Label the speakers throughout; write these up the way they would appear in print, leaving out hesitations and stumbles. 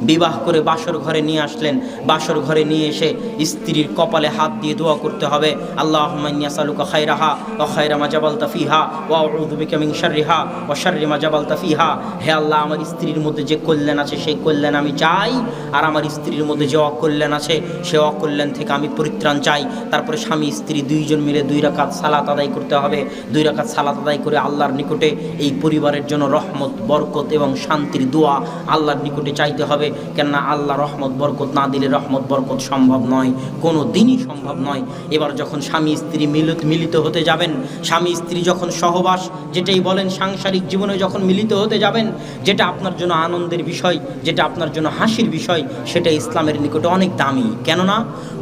Speaker 1: বিবাহ করে বাসর ঘরে নিয়ে আসলেন। বাসর ঘরে নিয়ে এসে স্ত্রীর কপালে হাত দিয়ে দোয়া করতে হবে, আল্লাহুম্মা ইন্নী আসআলুকা খায়রাহা ওয়া খায়রা মা জাবালতা ফিহা ওয়া আউযু বিকা মিন শাররিহা ওয়া শাররি মা জাবালতা ফিহা। হে আল্লাহ, আমার স্ত্রীর মধ্যে যে কল্যাণ আছে সেই কল্যাণ আমি চাই, আর আমার স্ত্রীর মধ্যে যে অকল্যাণ আছে সে অকল্যাণ থেকে আমি পরিত্রাণ চাই। তারপরে স্বামী স্ত্রী দুইজন মিলে 2 রাকাত সালাত আদায় করতে হবে। 2 রাকাত সালাত আদায় করে আল্লাহর নিকটে এই পরিবারের জন্য রহমত, বরকত এবং শান্তির দোয়া আল্লাহর নিকটে চাইতে হবে। কেননা আল্লাহ রহমত বরকত না দিলে রহমত বরকত সম্ভব নয়, কোনো দিনই সম্ভব নয়। এবার যখন স্বামী স্ত্রী মিলিত হতে যাবেন, স্বামী স্ত্রী যখন সহবাস যেটাই বলেন সাংসারিক জীবনে যখন মিলিত হতে যাবেন, যেটা আপনার জন্য আনন্দের বিষয়, যেটা আপনার জন্য হাসির বিষয়, সেটা ইসলামের নিকটে অনেক দামি। কেননা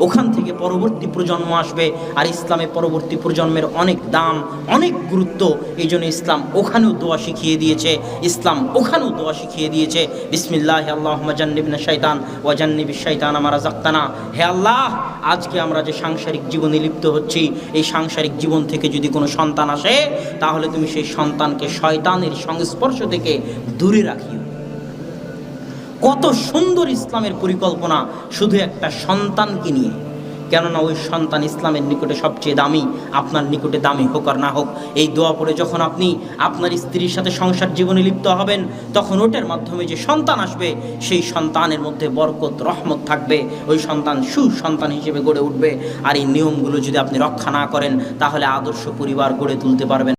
Speaker 1: ওখান থেকে পরবর্তী প্রজন্ম আসবে, আর ইসলামের পরবর্তী প্রজন্মের অনেক দাম, অনেক গুরুত্ব। এই জন্য ইসলাম ওখানেও দোয়া শিখিয়ে দিয়েছে, ইসলাম ওখানেও দোয়া শিখিয়ে দিয়েছে, বিসমিল্লাহি আল্লাহুম্মা জান্নিবনা শাইতান ওয়া জান্নিবিশ শাইতানা মা রাযাকতানা। হে আল্লাহ, আজকে আমরা যে সাংসারিক জীবনে লিপ্ত হচ্ছি, এই সাংসারিক জীবন থেকে যদি কোনো সন্তান আসে, তাহলে তুমি সেই সন্তানকে শয়তানের সংস্পর্শ থেকে দূরে রাখিও। কত সুন্দর ইসলামের পরিকল্পনা শুধু একটা সন্তানকে নিয়ে। কেননা ওই সন্তান ইসলামের নিকটে সবচেয়ে দামি, আপনার নিকটে দামি হোক আর না হোক। এই দোয়া পড়ে যখন আপনি আপনার স্ত্রীর সাথে সংসার জীবনে লিপ্ত হবেন, তখন ওটার মাধ্যমে যে সন্তান আসবে, সেই সন্তানের মধ্যে বরকত রহমত থাকবে, ওই সন্তান সুসন্তান হিসেবে গড়ে উঠবে। আর এই নিয়মগুলো যদি আপনি রক্ষা না করেন, তাহলে আদর্শ পরিবার গড়ে তুলতে পারবেন।